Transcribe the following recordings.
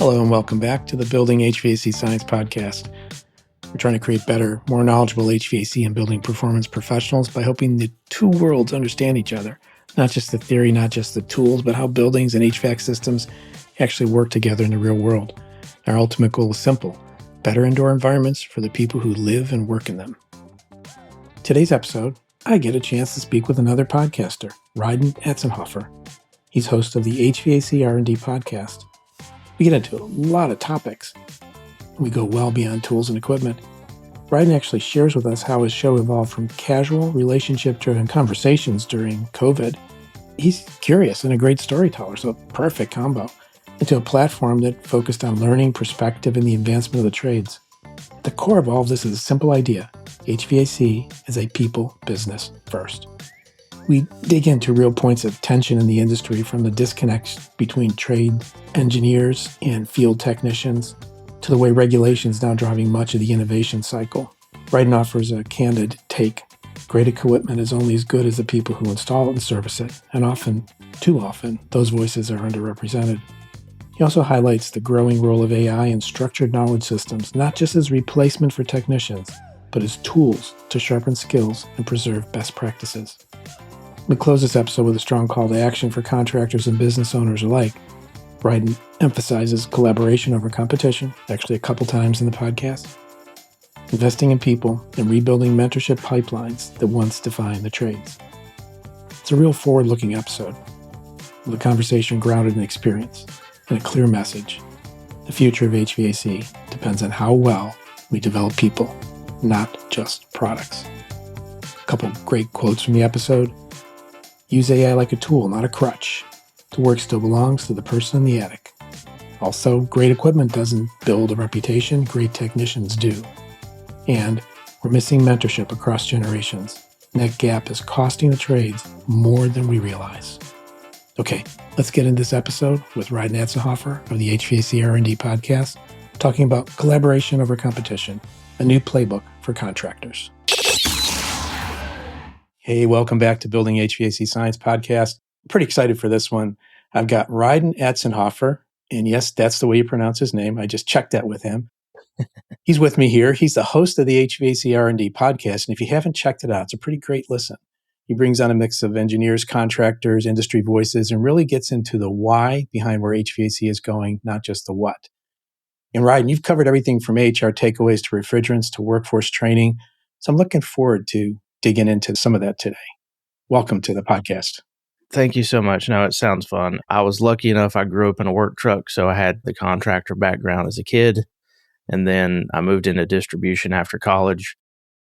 Hello and welcome back to the Building HVAC Science Podcast. We're trying to create better, more knowledgeable HVAC and building performance professionals by helping the two worlds understand each other. Not just the theory, not just the tools, but how buildings and HVAC systems actually work together in the real world. Our ultimate goal is simple: better indoor environments for the people who live and work in them. Today's episode, I get a chance to speak with another podcaster, Rhydon Atzenhoffer. He's host of the HVAC R&D podcast. We get into a lot of topics. We go well beyond tools and equipment. Rhydon actually shares with us how his show evolved from casual, relationship-driven conversations during COVID. He's curious and a great storyteller, so perfect combo, into a platform that focused on learning, perspective, and the advancement of the trades. At the core of all of this is a simple idea: HVAC is a people business first. We dig into real points of tension in the industry, from the disconnects between trade engineers and field technicians to the way regulations now driving much of the innovation cycle. Rhydon offers a candid take. Great equipment is only as good as the people who install it and service it, and often, too often, those voices are underrepresented. He also highlights the growing role of AI in structured knowledge systems, not just as replacement for technicians, but as tools to sharpen skills and preserve best practices. We close this episode with a strong call to action for contractors and business owners alike. Rhydon emphasizes collaboration over competition, actually a couple times in the podcast, investing in people, and rebuilding mentorship pipelines that once defined the trades. It's a real forward-looking episode, with a conversation grounded in experience and a clear message. The future of HVAC depends on how well we develop people, not just products. A couple great quotes from the episode. Use AI like a tool, not a crutch. The work still belongs to the person in the attic. Also, great equipment doesn't build a reputation, great technicians do. And we're missing mentorship across generations. That gap is costing the trades more than we realize. Okay, let's get into this episode with Rhydon Atzenhoffer of the HVAC R&D podcast, talking about collaboration over competition, a new playbook for contractors. Hey, welcome back to Building HVAC Science Podcast. I'm pretty excited for this one. I've got Rhydon Atzenhoffer, and yes, that's the way you pronounce his name. I just checked that with him. He's with me here. He's the host of the HVAC R&D podcast, and if you haven't checked it out, it's a pretty great listen. He brings on a mix of engineers, contractors, industry voices, and really gets into the why behind where HVAC is going, not just the what. And Rhydon, you've covered everything from HR takeaways to refrigerants to workforce training, so I'm looking forward to digging into some of that today. Welcome to the podcast. Thank you so much. No, it sounds fun. I was lucky enough, I grew up in a work truck, so I had the contractor background as a kid, and then I moved into distribution after college.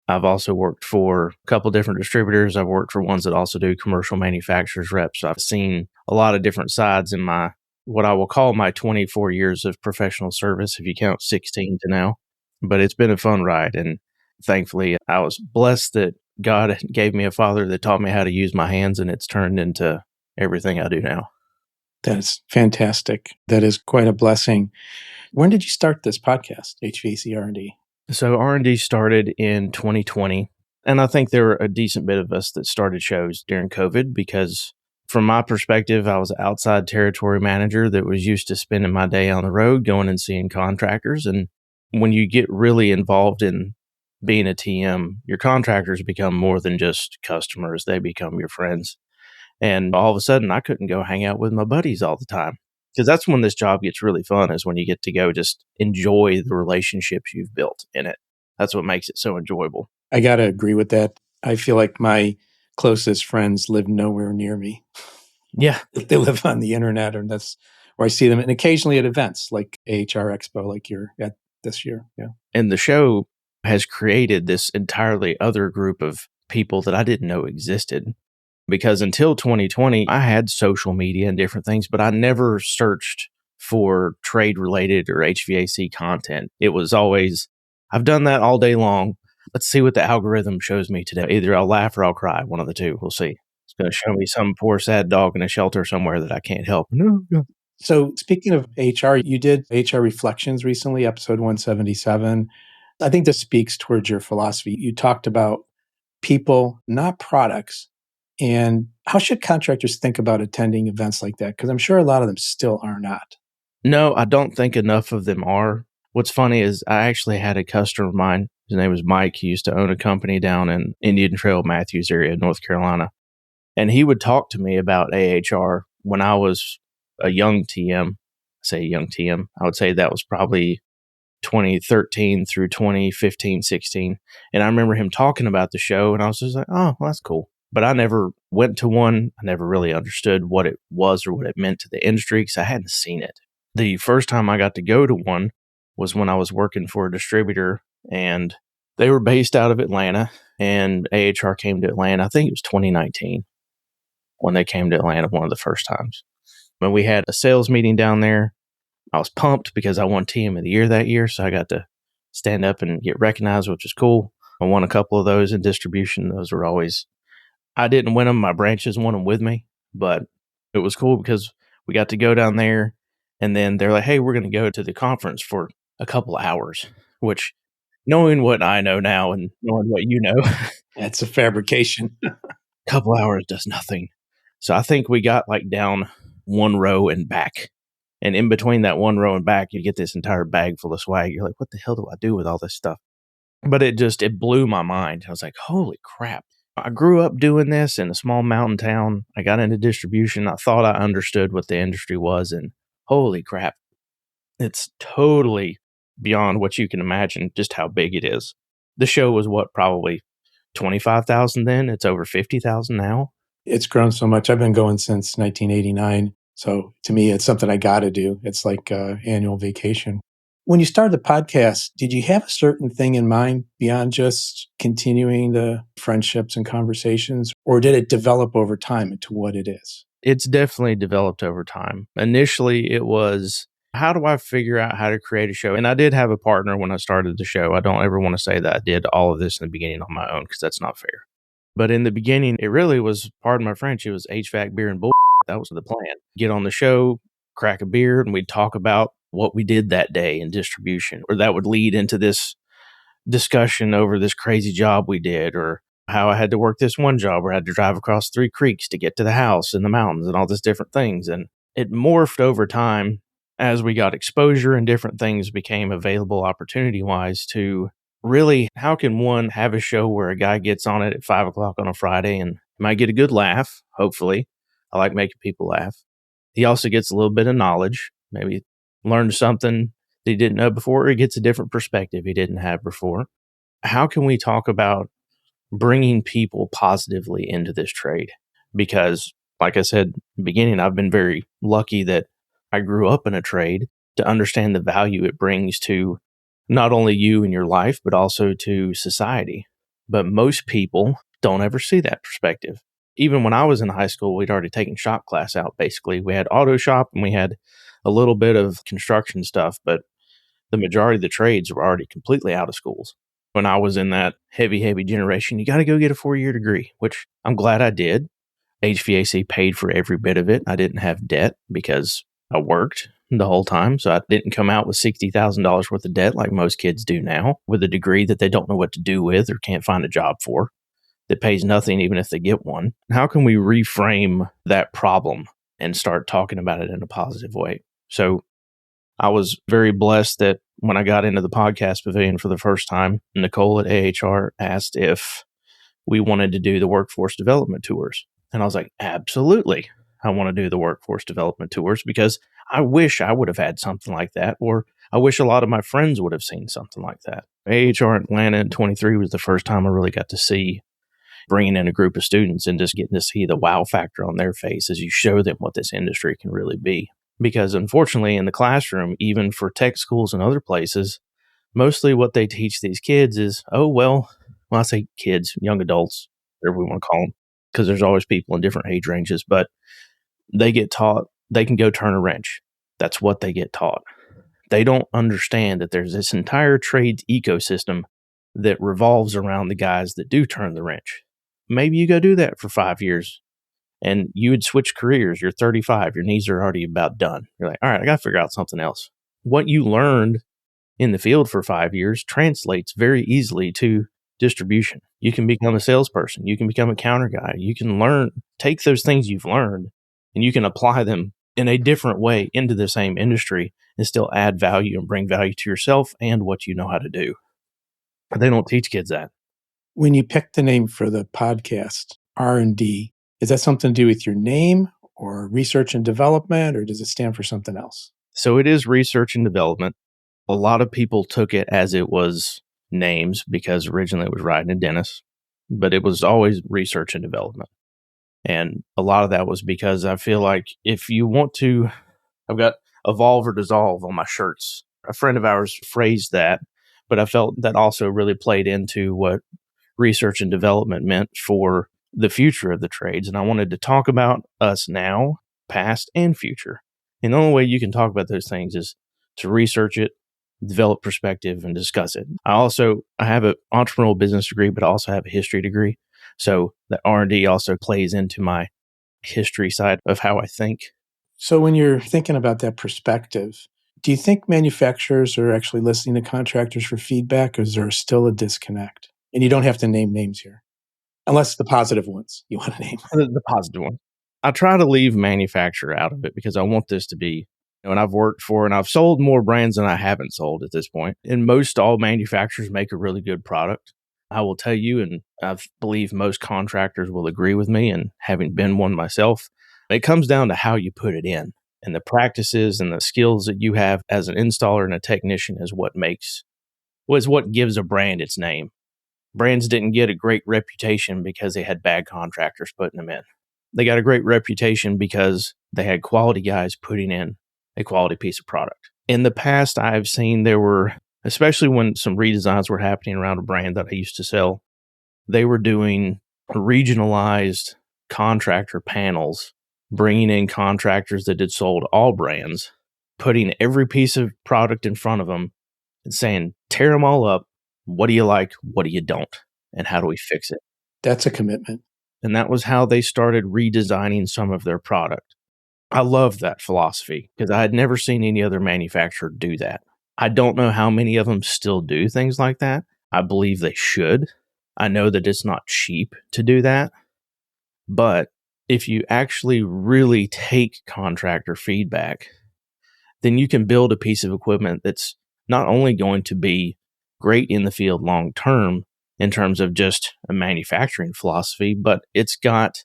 I've also worked for a couple different distributors. I've worked for ones that also do commercial manufacturers reps. So I've seen a lot of different sides in my, what I will call my 24 years of professional service, if you count 16 to now. But it's been a fun ride, and thankfully I was blessed that God gave me a father that taught me how to use my hands, and it's turned into everything I do now. That is fantastic. That is quite a blessing. When did you start this podcast, HVAC R&D? So R&D started in 2020, and I think there were a decent bit of us that started shows during COVID because from my perspective, I was an outside territory manager that was used to spending my day on the road going and seeing contractors. And when you get really involved in being a TM, your contractors become more than just customers. They become your friends. And all of a sudden, I couldn't go hang out with my buddies all the time. Because that's when this job gets really fun, is when you get to go just enjoy the relationships you've built in it. That's what makes it so enjoyable. I got to agree with that. I feel like my closest friends live nowhere near me. Yeah. They live on the internet, and that's where I see them. And occasionally at events like AHR Expo, like you're at this year. Yeah. And the show has created this entirely other group of people that I didn't know existed. Because until 2020, I had social media and different things, but I never searched for trade-related or HVAC content. It was always, I've done that all day long. Let's see what the algorithm shows me today. Either I'll laugh or I'll cry, one of the two. We'll see. It's going to show me some poor, sad dog in a shelter somewhere that I can't help. No. So speaking of HR, you did HR Reflections recently, episode 177. I think this speaks towards your philosophy. You talked about people, not products. And how should contractors think about attending events like that? Because I'm sure a lot of them still are not. No, I don't think enough of them are. What's funny is I actually had a customer of mine. His name was Mike. He used to own a company down in Indian Trail, Matthews area, North Carolina. And he would talk to me about AHR when I was a young TM. I say young TM. I would say that was probably 2013 through 2015, 16. And I remember him talking about the show, and I was just like, oh, well, that's cool. But I never went to one. I never really understood what it was or what it meant to the industry because I hadn't seen it. The first time I got to go to one was when I was working for a distributor, and they were based out of Atlanta, and AHR came to Atlanta. I think it was 2019 when they came to Atlanta one of the first times. When we had a sales meeting down there, I was pumped because I won Team of the Year that year, so I got to stand up and get recognized, which is cool. I won a couple of those in distribution. Those were always, I didn't win them. My branches won them with me, but it was cool because we got to go down there, and then they're like, hey, we're going to go to the conference for a couple of hours, which knowing what I know now and knowing what you know, That's a fabrication. a couple hours does nothing. So I think we got like down one row and back. And in between that one row and back, you get this entire bag full of swag. You're like, what the hell do I do with all this stuff? But it blew my mind. I was like, holy crap. I grew up doing this in a small mountain town. I got into distribution. I thought I understood what the industry was. And holy crap, it's totally beyond what you can imagine just how big it is. The show was what, probably 25,000 then? It's over 50,000 now. It's grown so much. I've been going since 1989. So to me, it's something I got to do. It's like annual vacation. When you started the podcast, did you have a certain thing in mind beyond just continuing the friendships and conversations, or did it develop over time into what it is? It's definitely developed over time. Initially, it was, how do I figure out how to create a show? And I did have a partner when I started the show. I don't ever want to say that I did all of this in the beginning on my own because that's not fair. But in the beginning, it really was, pardon my French, it was HVAC, beer, and bull. That was the plan. Get on the show, crack a beer, and we'd talk about what we did that day in distribution, or that would lead into this discussion over this crazy job we did, or how I had to work this one job where I had to drive across 3 creeks to get to the house in the mountains and all these different things. And it morphed over time as we got exposure and different things became available opportunity wise to really, how can one have a show where a guy gets on it at 5 o'clock on a Friday and might get a good laugh, hopefully. I like making people laugh. He also gets a little bit of knowledge, maybe learned something that he didn't know before, or he gets a different perspective he didn't have before. How can we talk about bringing people positively into this trade? Because, like I said in the beginning, I've been very lucky that I grew up in a trade to understand the value it brings to not only you and your life, but also to society. But most people don't ever see that perspective. Even when I was in high school, we'd already taken shop class out, basically. We had auto shop and we had a little bit of construction stuff, but the majority of the trades were already completely out of schools. When I was in that heavy generation, you got to go get a 4-year degree, which I'm glad I did. HVAC paid for every bit of it. I didn't have debt because I worked the whole time. So I didn't come out with $60,000 worth of debt like most kids do now with a degree that they don't know what to do with or can't find a job for, that pays nothing even if they get one. How can we reframe that problem and start talking about it in a positive way? So I was very blessed that when I got into the podcast pavilion for the first time, Nicole at AHR asked if we wanted to do the workforce development tours. And I was like, absolutely. I want to do the workforce development tours because I wish I would have had something like that, or I wish a lot of my friends would have seen something like that. AHR Atlanta in 23 was the first time I really got to see bringing in a group of students and just getting to see the wow factor on their face as you show them what this industry can really be. Because unfortunately in the classroom, even for tech schools and other places, mostly what they teach these kids is, well, I say kids, young adults, whatever we want to call them, because there's always people in different age ranges, but they get taught they can go turn a wrench. That's what they get taught. They don't understand that there's this entire trades ecosystem that revolves around the guys that do turn the wrench. Maybe you go do that for 5 years and you would switch careers. You're 35, your knees are already about done. You're like, all right, I got to figure out something else. What you learned in the field for 5 years translates very easily to distribution. You can become a salesperson. You can become a counter guy. You can take those things you've learned and you can apply them in a different way into the same industry and still add value and bring value to yourself and what you know how to do. But they don't teach kids that. When you picked the name for the podcast, R&D, is that something to do with your name or research and development, or does it stand for something else? So it is research and development. A lot of people took it as it was names because originally it was Rhydon and Dennis, but it was always research and development. And a lot of that was because I feel like if you want to, I've got evolve or dissolve on my shirts. A friend of ours phrased that, but I felt that also really played into what research and development meant for the future of the trades. And I wanted to talk about us now, past and future. And the only way you can talk about those things is to research it, develop perspective, and discuss it. I have an entrepreneurial business degree, but I also have a history degree. So the R&D also plays into my history side of how I think. So when you're thinking about that perspective, do you think manufacturers are actually listening to contractors for feedback, or is there still a disconnect? And you don't have to name names here, unless the positive ones you want to name. The positive one. I try to leave manufacturer out of it because I want this to be, and I've worked for and I've sold more brands than I haven't sold at this point. And most all manufacturers make a really good product. I will tell you, and I believe most contractors will agree with me, and having been one myself, it comes down to how you put it in. And the practices and the skills that you have as an installer and a technician is what gives a brand its name. Brands didn't get a great reputation because they had bad contractors putting them in. They got a great reputation because they had quality guys putting in a quality piece of product. In the past, I've seen there were, especially when some redesigns were happening around a brand that I used to sell, they were doing regionalized contractor panels, bringing in contractors that had sold all brands, putting every piece of product in front of them and saying, tear them all up. What do you like? What do you don't? And how do we fix it? That's a commitment. And that was how they started redesigning some of their product. I love that philosophy because I had never seen any other manufacturer do that. I don't know how many of them still do things like that. I believe they should. I know that it's not cheap to do that. But if you actually really take contractor feedback, then you can build a piece of equipment that's not only going to be great in the field long term in terms of just a manufacturing philosophy, but it's got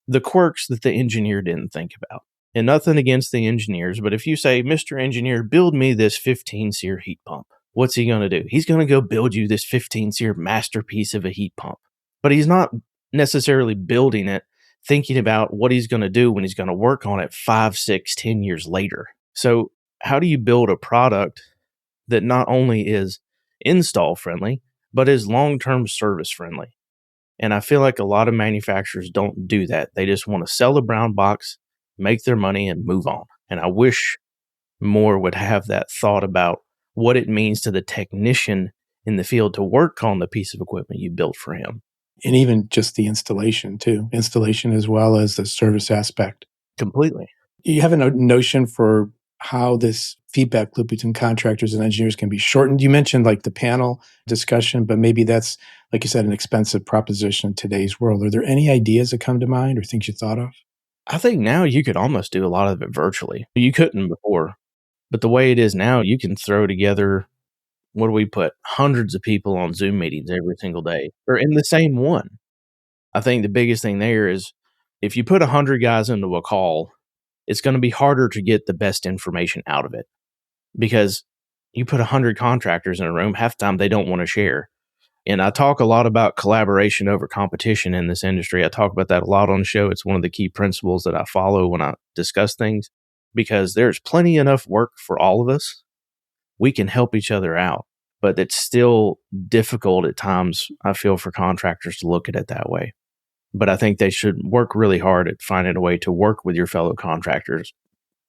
the quirks that the engineer didn't think about. And nothing against the engineers, but if you say, Mr. Engineer, build me this 15 SEER heat pump, what's he going to do? He's going to go build you this 15 SEER masterpiece of a heat pump. But he's not necessarily building it thinking about what he's going to do when he's going to work on it 5, 6, 10 years later. So how do you build a product that not only is install friendly, but is long-term service friendly? And I feel like a lot of manufacturers don't do that. They just want to sell a brown box, make their money, and move on. And I wish more would have that thought about what it means to the technician in the field to work on the piece of equipment you built for him. And even just the installation too. Installation as well as the service aspect. Completely. You have a notion for how this feedback loop between contractors and engineers can be shortened. You mentioned like the panel discussion, but maybe that's, like you said, an expensive proposition in today's world. Are there any ideas that come to mind or things you thought of? I think now you could almost do a lot of it virtually. You couldn't before, but the way it is now, you can throw together, what do we put, hundreds of people on Zoom meetings every single day or in the same one. I think the biggest thing there is if you put 100 guys into a call, it's going to be harder to get the best information out of it because you put 100 contractors in a room, half the time they don't want to share. And I talk a lot about collaboration over competition in this industry. I talk about that a lot on the show. It's one of the key principles that I follow when I discuss things because there's plenty enough work for all of us. We can help each other out, but it's still difficult at times, I feel, for contractors to look at it that way. But I think they should work really hard at finding a way to work with your fellow contractors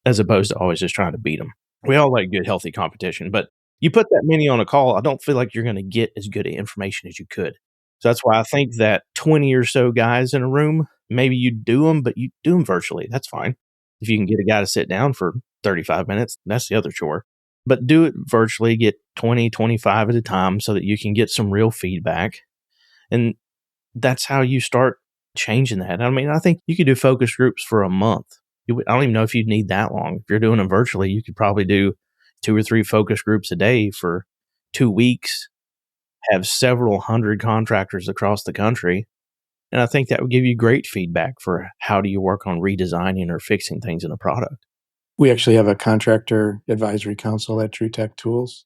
as opposed to always just trying to beat them. We all like good, healthy competition, but you put that many on a call, I don't feel like you're going to get as good information as you could. So that's why I think that 20 or so guys in a room, maybe you do them, but you do them virtually. That's fine. If you can get a guy to sit down for 35 minutes, that's the other chore. But do it virtually, get 20, 25 at a time so that you can get some real feedback. And that's how you start changing that. I mean, I think you could do focus groups for a month. I don't even know if you'd need that long. If you're doing them virtually, you could probably do 2 or 3 focus groups a day for 2 weeks, have several hundred contractors across the country. And I think that would give you great feedback for how do you work on redesigning or fixing things in a product. We actually have a contractor advisory council at TrueTech Tools.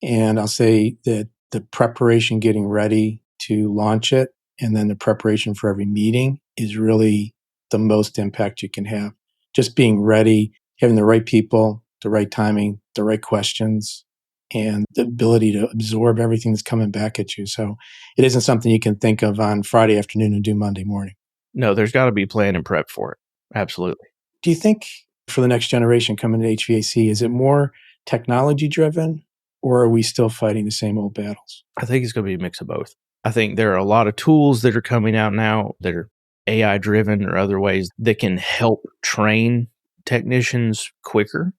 And I'll say that the preparation getting ready to launch it and then the preparation for every meeting is really the most impact you can have. Just being ready, having the right people, the right timing, the right questions, and the ability to absorb everything that's coming back at you. So it isn't something you can think of on Friday afternoon and do Monday morning. No, there's got to be plan and prep for it. Absolutely. Do you think for the next generation coming to HVAC, is it more technology driven or are we still fighting the same old battles? I think it's going to be a mix of both. I think there are a lot of tools that are coming out now that are AI driven or other ways that can help train technicians quicker,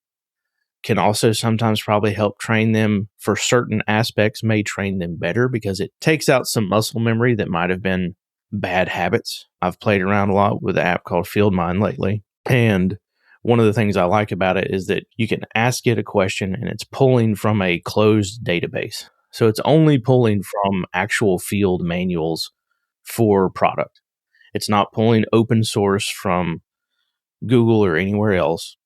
can also sometimes probably help train them for certain aspects, may train them better because it takes out some muscle memory that might have been bad habits. I've played around a lot with an app called FieldMind lately. And one of the things I like about it is that you can ask it a question and it's pulling from a closed database. So it's only pulling from actual field manuals for product. It's not pulling open source from Google or anywhere else.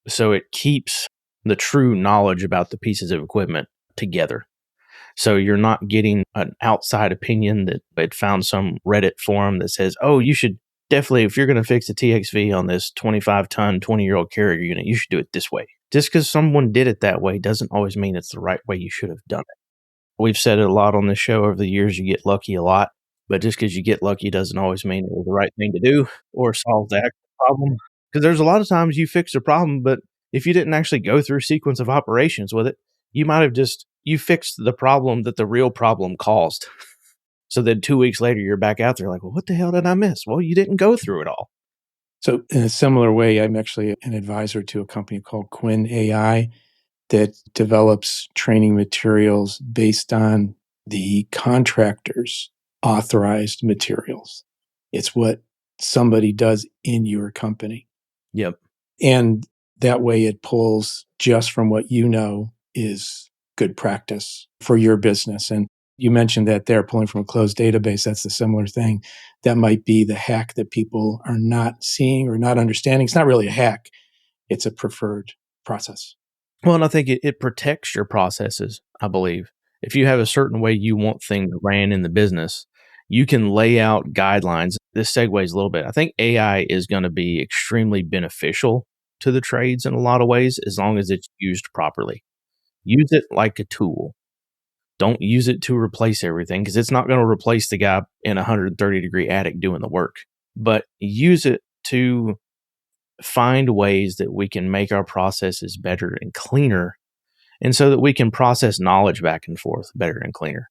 So it keeps the true knowledge about the pieces of equipment together. So you're not getting an outside opinion that it found some Reddit forum that says, oh, you should definitely, if you're going to fix a TXV on this 25-ton, 20-year-old Carrier unit, you should do it this way. Just because someone did it that way doesn't always mean it's the right way you should have done it. We've said it a lot on this show over the years, you get lucky a lot, but just because you get lucky doesn't always mean it was the right thing to do or solve the actual problem. Because there's a lot of times you fix a problem, but if you didn't actually go through a sequence of operations with it, you might have you fixed the problem that the real problem caused. So then 2 weeks later, you're back out there like, well, what the hell did I miss? Well, you didn't go through it all. So in a similar way, I'm actually an advisor to a company called Quinn AI that develops training materials based on the contractor's authorized materials. It's what somebody does in your company. Yep. And that way it pulls just from what you know is good practice for your business. And you mentioned that they're pulling from a closed database. That's a similar thing. That might be the hack that people are not seeing or not understanding. It's not really a hack. It's a preferred process. Well, and I think it protects your processes, I believe. If you have a certain way you want things ran in the business, you can lay out guidelines. This segues a little bit. I think AI is going to be extremely beneficial to the trades in a lot of ways as long as it's used properly. Use it like a tool. Don't use it to replace everything because it's not going to replace the guy in a 130-degree attic doing the work. But use it to find ways that we can make our processes better and cleaner, and so that we can process knowledge back and forth better and cleaner.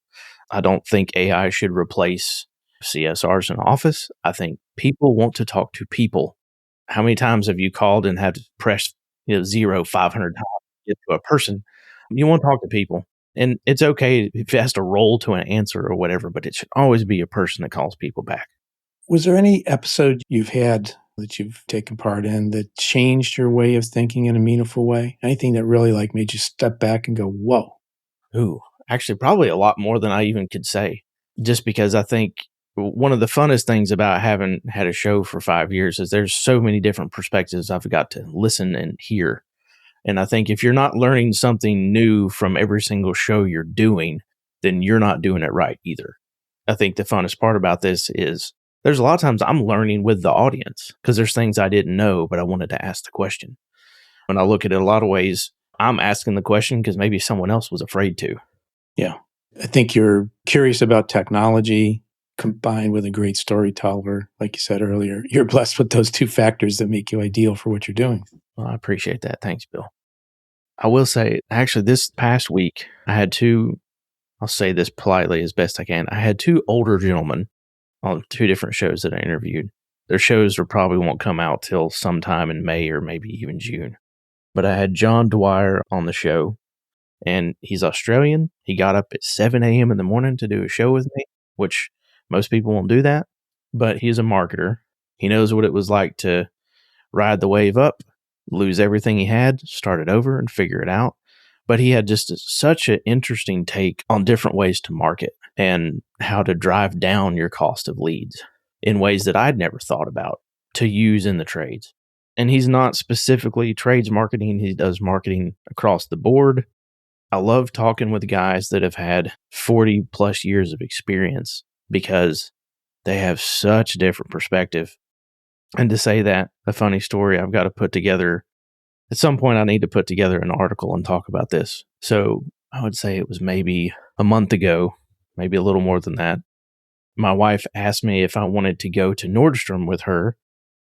I don't think AI should replace CSRs in office. I think people want to talk to people. How many times have you called and had to press 0 500 times to get to a person? You want to talk to people. And it's okay if it has to roll to an answer or whatever, but it should always be a person that calls people back. Was there any episode you've had that you've taken part in that changed your way of thinking in a meaningful way? Anything that really made you step back and go, whoa? Ooh, actually, probably a lot more than I even could say. Just because I think one of the funnest things about having had a show for 5 years is there's so many different perspectives I've got to listen and hear. And I think if you're not learning something new from every single show you're doing, then you're not doing it right either. I think the funnest part about this is there's a lot of times I'm learning with the audience because there's things I didn't know, but I wanted to ask the question. When I look at it a lot of ways, I'm asking the question because maybe someone else was afraid to. Yeah. I think you're curious about technology combined with a great storyteller. Like you said earlier, you're blessed with those two factors that make you ideal for what you're doing. Well, I appreciate that. Thanks, Bill. I will say, actually, this past week, I had I'll say this politely as best I can. I had 2 older gentlemen on 2 different shows that I interviewed. Their shows probably won't come out till sometime in May or maybe even June. But I had John Dwyer on the show, and he's Australian. He got up at 7 a.m. in the morning to do a show with me, which most people won't do that. But he's a marketer. He knows what it was like to ride the wave up, lose everything he had, start it over, and figure it out. But he had just such an interesting take on different ways to market and how to drive down your cost of leads in ways that I'd never thought about to use in the trades. And he's not specifically trades marketing. He does marketing across the board. I love talking with guys that have had 40 plus years of experience because they have such a different perspective. And to say that, a funny story, I've got to put together, at some point I need to put together an article and talk about this. So I would say it was maybe a month ago, maybe a little more than that. My wife asked me if I wanted to go to Nordstrom with her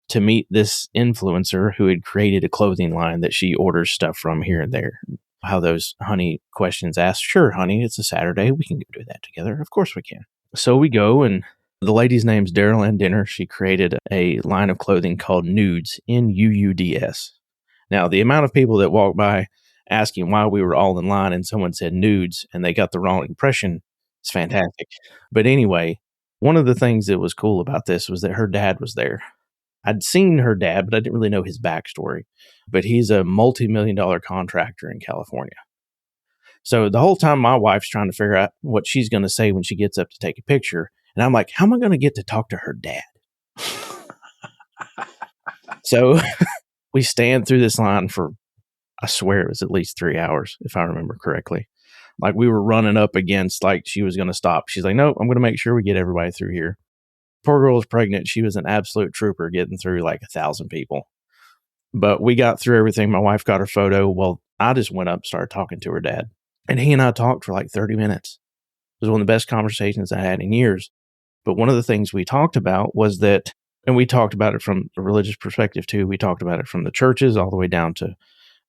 to meet this influencer who had created a clothing line that she orders stuff from here and there. How those honey questions asked, sure, honey, it's a Saturday. We can go do that together. Of course we can. So we go, and the lady's name's Daryl Ann Dinner. She created a line of clothing called Nudes, Nuuds. Now, the amount of people that walked by asking why we were all in line and someone said nudes and they got the wrong impression is fantastic. But anyway, one of the things that was cool about this was that her dad was there. I'd seen her dad, but I didn't really know his backstory. But he's a multi-million-dollar contractor in California. So the whole time my wife's trying to figure out what she's going to say when she gets up to take a picture. And I'm like, how am I going to get to talk to her dad? So we stand through this line for, I swear it was at least 3 hours, if I remember correctly. Like we were running up against, like she was going to stop. She's like, no, I'm going to make sure we get everybody through here. Poor girl was pregnant. She was an absolute trooper getting through like 1,000 people. But we got through everything. My wife got her photo. Well, I just went up and started talking to her dad. And he and I talked for like 30 minutes. It was one of the best conversations I had in years. But one of the things we talked about was that, and we talked about it from a religious perspective too. We talked about it from the churches all the way down to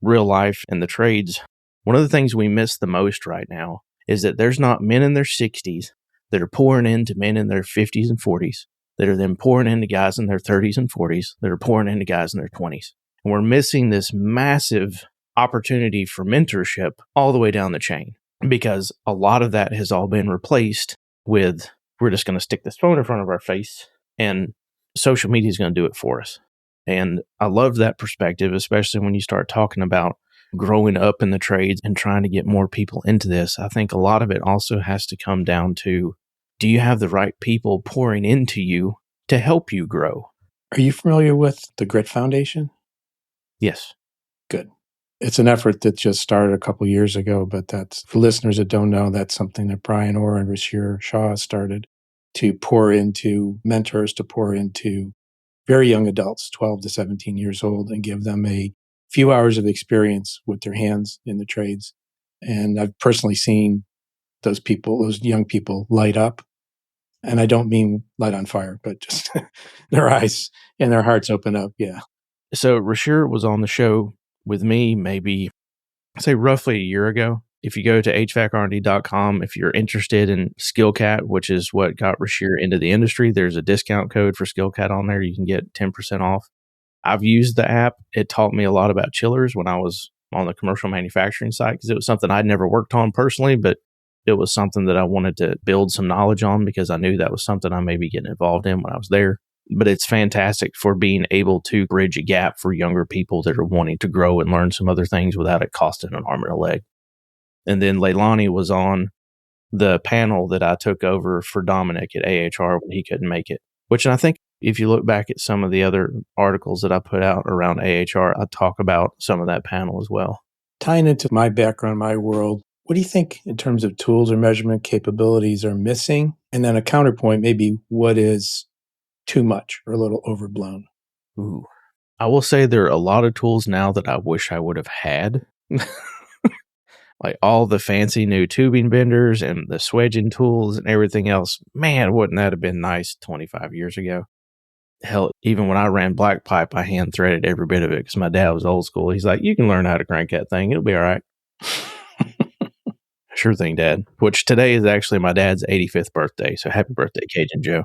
real life and the trades. One of the things we miss the most right now is that there's not men in their 60s that are pouring into men in their 50s and 40s, that are then pouring into guys in their 30s and 40s, that are pouring into guys in their 20s. And we're missing this massive opportunity for mentorship all the way down the chain because a lot of that has all been replaced with, we're just going to stick this phone in front of our face and social media is going to do it for us. And I love that perspective, especially when you start talking about growing up in the trades and trying to get more people into this. I think a lot of it also has to come down to, do you have the right people pouring into you to help you grow? Are you familiar with the Grit Foundation? Yes. Good. It's an effort that just started a couple years ago, but that's, for listeners that don't know, that's something that Brian Orr and Rashir Shah started to pour into mentors, to pour into very young adults, 12 to 17 years old, and give them a few hours of experience with their hands in the trades. And I've personally seen those people, those young people light up. And I don't mean light on fire, but just their eyes and their hearts open up. Yeah. So Rashir was on the show with me maybe, I'd say roughly a year ago. If you go to HVACRD.com, if you're interested in SkillCat, which is what got Rashir into the industry, there's a discount code for SkillCat on there. You can get 10% off. I've used the app. It taught me a lot about chillers when I was on the commercial manufacturing side because it was something I'd never worked on personally, but it was something that I wanted to build some knowledge on because I knew that was something I may be getting involved in when I was there. But it's fantastic for being able to bridge a gap for younger people that are wanting to grow and learn some other things without it costing an arm and a leg. And then Leilani was on the panel that I took over for Dominic at AHR when he couldn't make it, which I think if you look back at some of the other articles that I put out around AHR, I talk about some of that panel as well. Tying into my background, my world, what do you think in terms of tools or measurement capabilities are missing? And then a counterpoint, maybe what is too much or a little overblown? Ooh. I will say there are a lot of tools now that I wish I would have had. Like all the fancy new tubing benders and the swedging tools and everything else. Man, wouldn't that have been nice 25 years ago? Hell, even when I ran black pipe, I hand threaded every bit of it because my dad was old school. He's like, you can learn how to crank that thing. It'll be all right. Sure thing, Dad. Which today is actually my dad's 85th birthday. So happy birthday, Cajun Joe.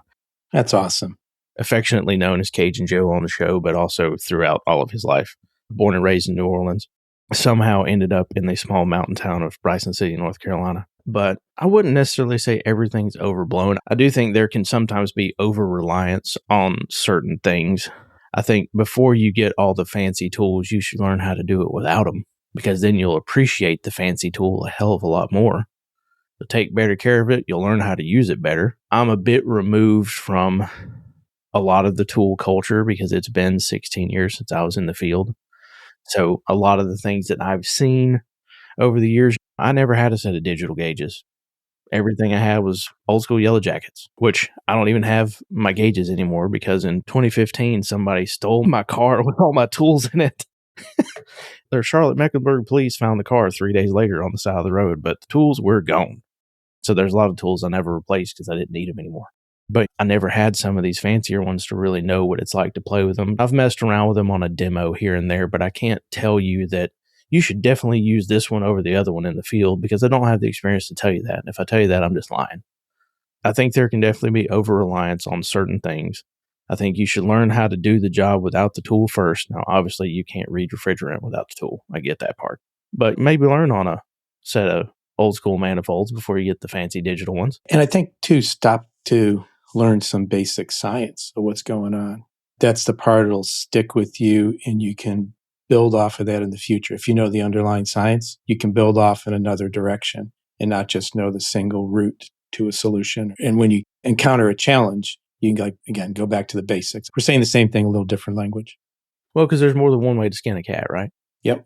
That's awesome. Affectionately known as Cajun Joe on the show, but also throughout all of his life. Born and raised in New Orleans. Somehow ended up in the small mountain town of Bryson City, North Carolina. But I wouldn't necessarily say everything's overblown. I do think there can sometimes be over-reliance on certain things. I think before you get all the fancy tools, you should learn how to do it without them, because then you'll appreciate the fancy tool a hell of a lot more. To take better care of it, you'll learn how to use it better. I'm a bit removed from a lot of the tool culture because it's been 16 years since I was in the field. So a lot of the things that I've seen over the years, I never had a set of digital gauges. Everything I had was old school yellow jackets, which I don't even have my gauges anymore because in 2015, somebody stole my car with all my tools in it. The Charlotte Mecklenburg police found the car 3 days later on the side of the road, but the tools were gone. So there's a lot of tools I never replaced because I didn't need them anymore. But I never had some of these fancier ones to really know what it's like to play with them. I've messed around with them on a demo here and there, but I can't tell you that you should definitely use this one over the other one in the field because I don't have the experience to tell you that. And if I tell you that, I'm just lying. I think there can definitely be over-reliance on certain things. I think you should learn how to do the job without the tool first. Now, obviously, you can't read refrigerant without the tool. I get that part. But maybe learn on a set of old school manifolds before you get the fancy digital ones. And I think, too, stop to learn some basic science of what's going on. That's the part that'll stick with you, and you can build off of that in the future. If you know the underlying science, you can build off in another direction and not just know the single route to a solution. And when you encounter a challenge, you can, again, go back to the basics. We're saying the same thing, a little different language. Well, because there's more than one way to skin a cat, right? Yep.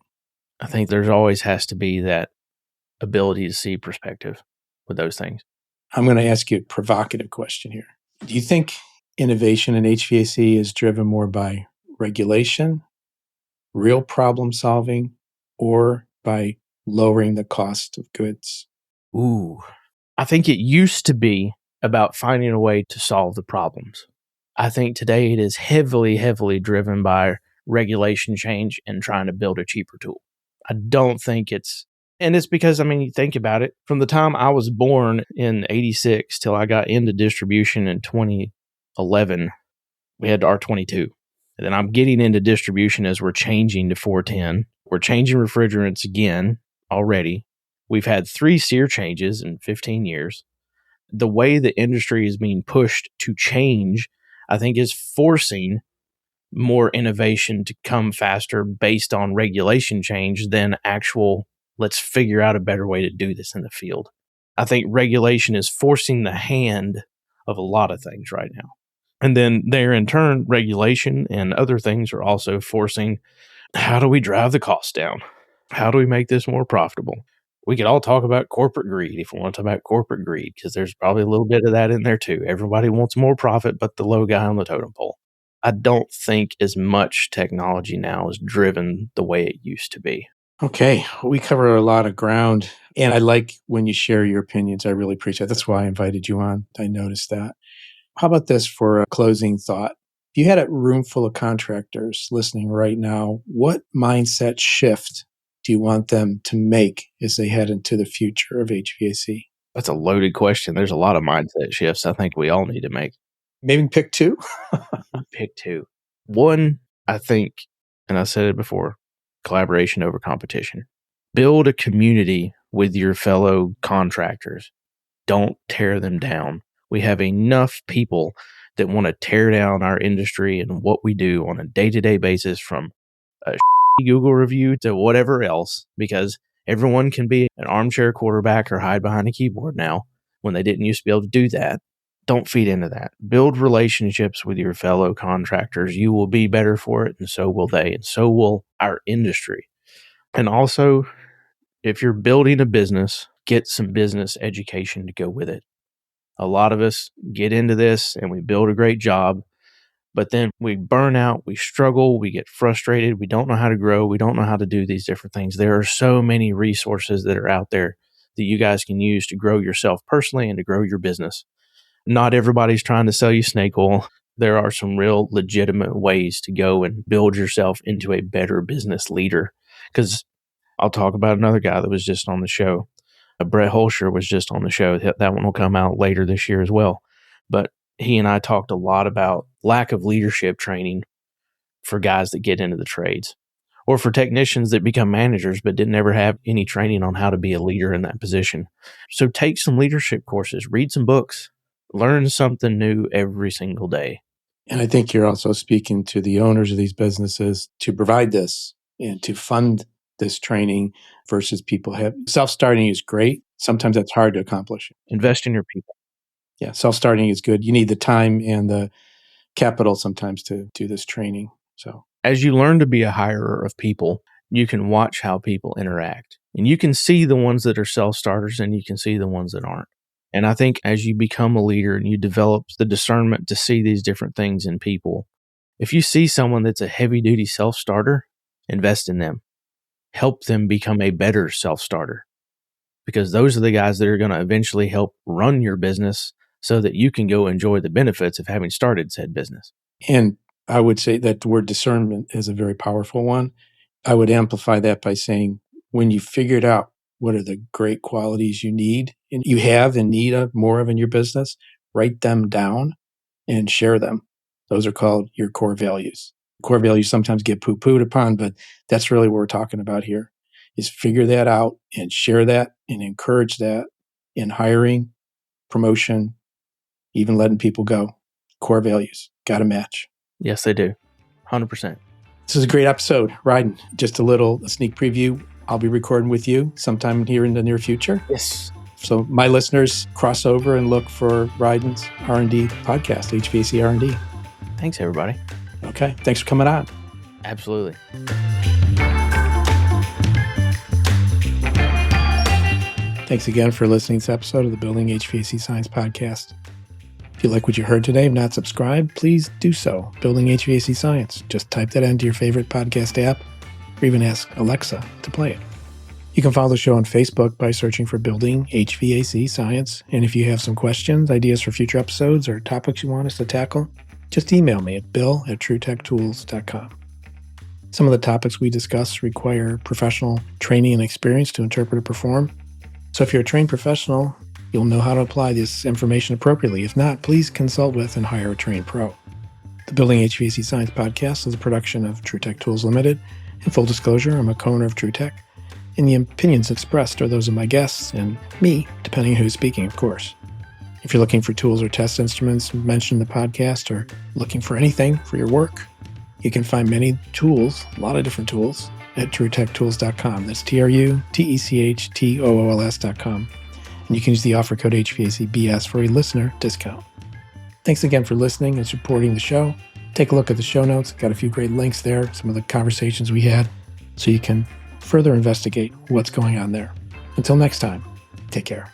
I think there's always has to be that ability to see perspective with those things. I'm going to ask you a provocative question here. Do you think innovation in HVAC is driven more by regulation, real problem solving, or by lowering the cost of goods? Ooh, I think it used to be about finding a way to solve the problems. I think today it is heavily, heavily driven by regulation change and trying to build a cheaper tool. I don't think and it's because, you think about it, from the time I was born in 86 till I got into distribution in 2011, we had R22. And then I'm getting into distribution as we're changing to 410. We're changing refrigerants again already. We've had 3 SEER changes in 15 years. The way the industry is being pushed to change, I think, is forcing more innovation to come faster based on regulation change than actual, let's figure out a better way to do this in the field. I think regulation is forcing the hand of a lot of things right now. And then there, in turn, regulation and other things are also forcing, how do we drive the costs down? How do we make this more profitable? We could all talk about corporate greed if we want to talk about corporate greed, because there's probably a little bit of that in there too. Everybody wants more profit, but the low guy on the totem pole. I don't think as much technology now is driven the way it used to be. Okay, we cover a lot of ground, and I like when you share your opinions. I really appreciate it. That's why I invited you on. I noticed that. How about this for a closing thought? If you had a room full of contractors listening right now, what mindset shift do you want them to make as they head into the future of HVAC? That's a loaded question. There's a lot of mindset shifts I think we all need to make. Maybe pick 2? Pick 2. One, I think, and I said it before, collaboration over competition. Build a community with your fellow contractors. Don't tear them down. We have enough people that want to tear down our industry and what we do on a day-to-day basis, from a Google review to whatever else, because everyone can be an armchair quarterback or hide behind a keyboard now when they didn't used to be able to do that. Don't feed into that. Build relationships with your fellow contractors. You will be better for it, and so will they, and so will our industry. And also, if you're building a business, get some business education to go with it. A lot of us get into this and we build a great job, but then we burn out, we struggle, we get frustrated, we don't know how to grow, we don't know how to do these different things. There are so many resources that are out there that you guys can use to grow yourself personally and to grow your business. Not everybody's trying to sell you snake oil. There are some real legitimate ways to go and build yourself into a better business leader. Because I'll talk about another guy that was just on the show. Brett Holscher was just on the show. That one will come out later this year as well. But he and I talked a lot about lack of leadership training for guys that get into the trades, or for technicians that become managers but didn't ever have any training on how to be a leader in that position. So take some leadership courses, read some books, learn something new every single day. And I think you're also speaking to the owners of these businesses to provide this and to fund this training versus people have. Self-starting is great. Sometimes that's hard to accomplish. Invest in your people. Yeah, self-starting is good. You need the time and the capital sometimes to do this training. So as you learn to be a hirer of people, you can watch how people interact. And you can see the ones that are self-starters and you can see the ones that aren't. And I think as you become a leader and you develop the discernment to see these different things in people, if you see someone that's a heavy-duty self-starter, invest in them. Help them become a better self-starter. Because those are the guys that are going to eventually help run your business so that you can go enjoy the benefits of having started said business. And I would say that the word discernment is a very powerful one. I would amplify that by saying when you figured out what are the great qualities you need and you have and need more of in your business, write them down and share them. Those are called your core values. Core values sometimes get poo-pooed upon, but that's really what we're talking about here is figure that out and share that and encourage that in hiring, promotion, even letting people go. Core values, got to match. Yes, they do. 100%. This is a great episode, Rhydon. Just a sneak preview. I'll be recording with you sometime here in the near future. Yes. So my listeners cross over and look for Rhydon's R&D podcast, HVAC R&D. Thanks, everybody. Okay. Thanks for coming on. Absolutely. Thanks again for listening to this episode of the Building HVAC Science Podcast. If you like what you heard today and not subscribed, please do so. Building HVAC Science. Just type that into your favorite podcast app or even ask Alexa to play it. You can follow the show on Facebook by searching for Building HVAC Science. And if you have some questions, ideas for future episodes, or topics you want us to tackle, just email me at bill@truetechtools.com. Some of the topics we discuss require professional training and experience to interpret or perform. So if you're a trained professional, you'll know how to apply this information appropriately. If not, please consult with and hire a trained pro. The Building HVAC Science Podcast is a production of TrueTech Tools Limited. In full disclosure, I'm a co-owner of TrueTech, and the opinions expressed are those of my guests and me, depending on who's speaking, of course. If you're looking for tools or test instruments mentioned in the podcast or looking for anything for your work, you can find many tools, a lot of different tools, at TrueTechTools.com. That's TrueTechTools.com. And you can use the offer code HVACBS for a listener discount. Thanks again for listening and supporting the show. Take a look at the show notes. Got a few great links there, some of the conversations we had, so you can further investigate what's going on there. Until next time, take care.